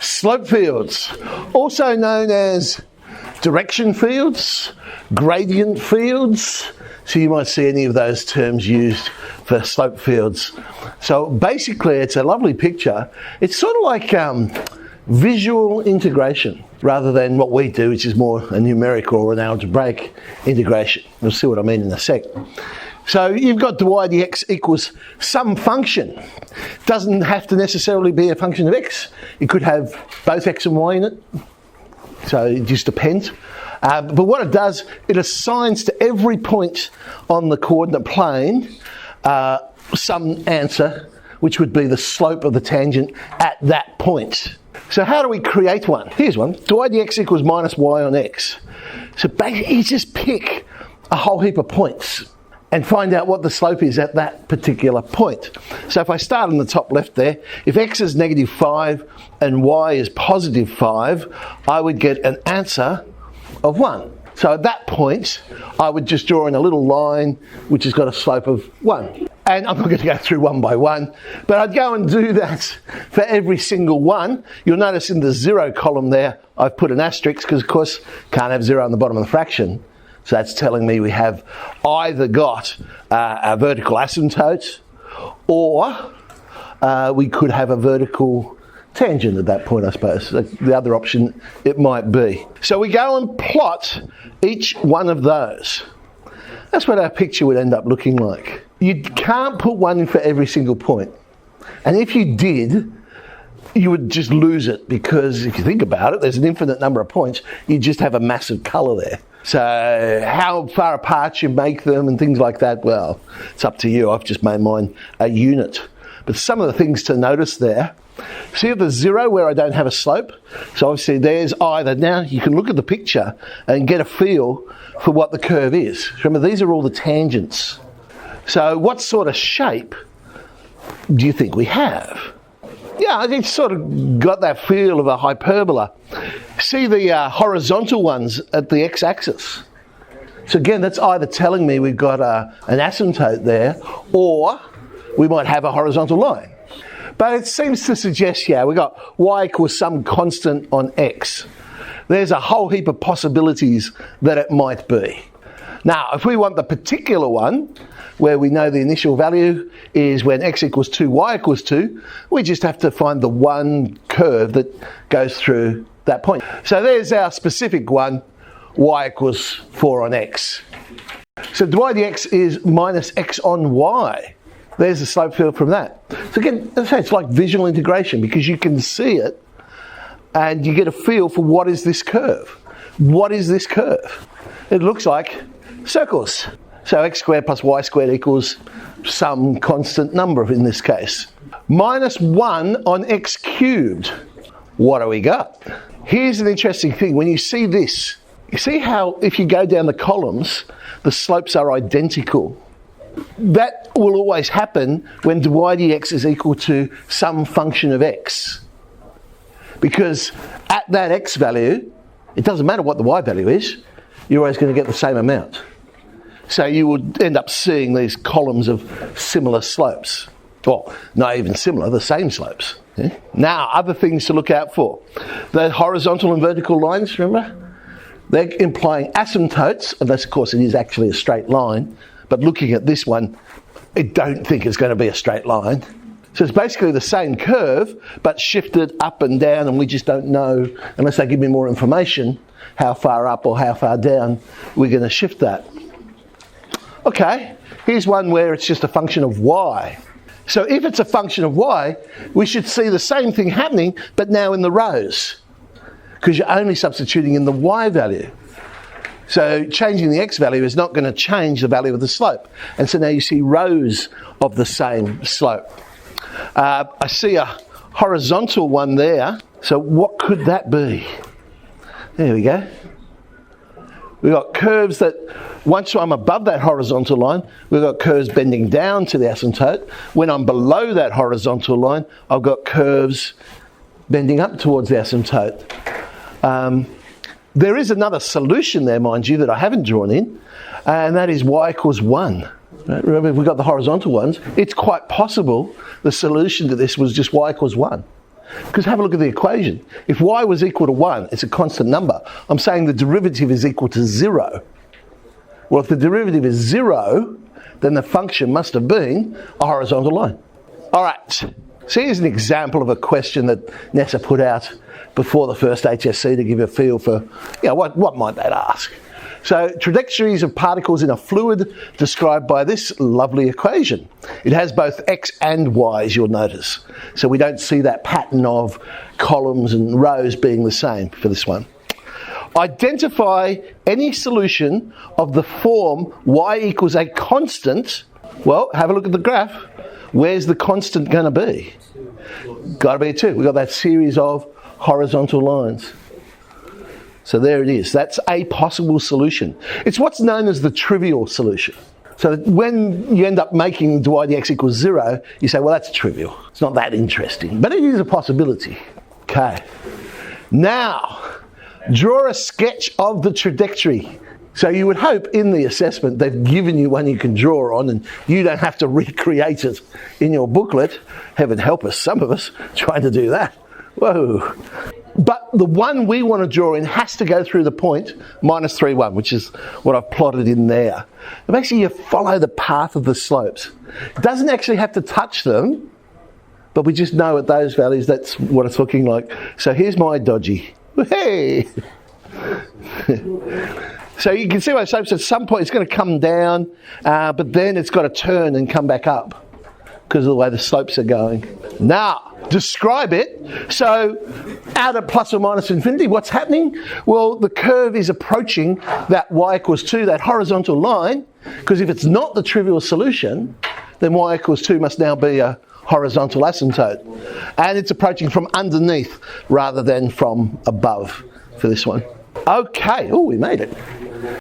Slope fields, also known as direction fields, gradient fields. So you might see any of those terms used for slope fields. So basically it's a lovely picture. It's sort of like visual integration rather than what we do, which is more a numerical or an algebraic integration. We'll see what I mean in a sec. So you've got dy dx equals some function. Doesn't have to necessarily be a function of x. It could have both x and y in it. So it just depends. But what it does, it assigns to every point on the coordinate plane some answer, which would be the slope of the tangent at that point. So how do we create one? Here's one. Dy dx equals minus y on x. So basically you just pick a whole heap of points and find out what the slope is at that particular point. So if I start on the top left there, if x is -5 and y is +5, I would get an answer of 1. So at that point, I would just draw in a little line which has got a slope of 1. And I'm not going to go through one by one, but I'd go and do that for every single one. You'll notice in the 0 column there, I've put an asterisk because, of course, can't have 0 on the bottom of the fraction. So that's telling me we have either got a vertical asymptote or we could have a vertical tangent at that point, I suppose. The other option it might be. So we go and plot each one of those. That's what our picture would end up looking like. You can't put one in for every single point. And if you did, you would just lose it because if you think about it, there's an infinite number of points. You just have a massive colour there. So how far apart you make them and things like that, well, it's up to you. I've just made mine a unit. But some of the things to notice there, see at the 0 where I don't have a slope? So obviously there's either. Now you can look at the picture and get a feel for what the curve is. Remember, these are all the tangents. So what sort of shape do you think we have? Yeah, it's sort of got that feel of a hyperbola. See the horizontal ones at the x-axis. So again, that's either telling me we've got an asymptote there, or we might have a horizontal line. But it seems to suggest, yeah, we've got y equals some constant on x. There's a whole heap of possibilities that it might be. Now, if we want the particular one, where we know the initial value is when x equals 2, y equals 2, we just have to find the one curve that goes through that point. So there's our specific one, y equals 4 on x. So dy dx is minus x on y. There's the slope field from that. So again, as I say, it's like visual integration because you can see it and you get a feel for what is this curve. What is this curve? It looks like circles. So x squared plus y squared equals some constant number in this case. Minus 1 on x cubed. What do we got? Here's an interesting thing. When you see this, you see how if you go down the columns, the slopes are identical. That will always happen when dy dx is equal to some function of x. Because at that x value, it doesn't matter what the y value is, you're always going to get the same amount. So you would end up seeing these columns of similar slopes. Well, not even similar, the same slopes. Yeah? Now, other things to look out for. The horizontal and vertical lines, remember? They're implying asymptotes, unless of course it is actually a straight line. But looking at this one, I don't think it's going to be a straight line. So it's basically the same curve, but shifted up and down, and we just don't know, unless they give me more information, how far up or how far down we're going to shift that. Okay, here's one where it's just a function of y. So if it's a function of y, we should see the same thing happening, but now in the rows, because you're only substituting in the y value. So changing the x value is not going to change the value of the slope. And so now you see rows of the same slope. I see a horizontal one there. So what could that be? There we go. We've got curves that, once I'm above that horizontal line, we've got curves bending down to the asymptote. When I'm below that horizontal line, I've got curves bending up towards the asymptote. There is another solution there, mind you, that I haven't drawn in, and that is y equals 1. Right? Remember, if we've got the horizontal ones, it's quite possible the solution to this was just y equals 1. Because have a look at the equation. If y was equal to 1, it's a constant number. I'm saying the derivative is equal to 0. Well, if the derivative is 0, then the function must have been a horizontal line. All right, so here's an example of a question that NASA put out before the first HSC to give a feel for, what might that ask? So, trajectories of particles in a fluid described by this lovely equation. It has both x and y, as you'll notice. So we don't see that pattern of columns and rows being the same for this one. Identify any solution of the form y equals a constant. Well, have a look at the graph. Where's the constant going to be? Got to be a 2. We've got that series of horizontal lines. So there it is. That's a possible solution. It's what's known as the trivial solution. So that when you end up making y dx equals 0, you say, well, that's trivial. It's not that interesting. But it is a possibility. Okay. Now, draw a sketch of the trajectory. So you would hope in the assessment they've given you one you can draw on and you don't have to recreate it in your booklet. Heaven help us, some of us, trying to do that. Whoa. But the one we want to draw in has to go through the point minus 3, 1, which is what I've plotted in there. And basically you follow the path of the slopes. It doesn't actually have to touch them, but we just know at those values that's what it's looking like. So here's my dodgy. Hey! So you can see my slopes at some point it's going to come down, but then it's got to turn and come back up because of the way the slopes are going. Now, describe it. So out at plus or minus infinity, what's happening? Well, the curve is approaching that y equals 2, that horizontal line, because if it's not the trivial solution, then y equals 2 must now be a horizontal asymptote. And it's approaching from underneath rather than from above for this one. Okay, oh, we made it.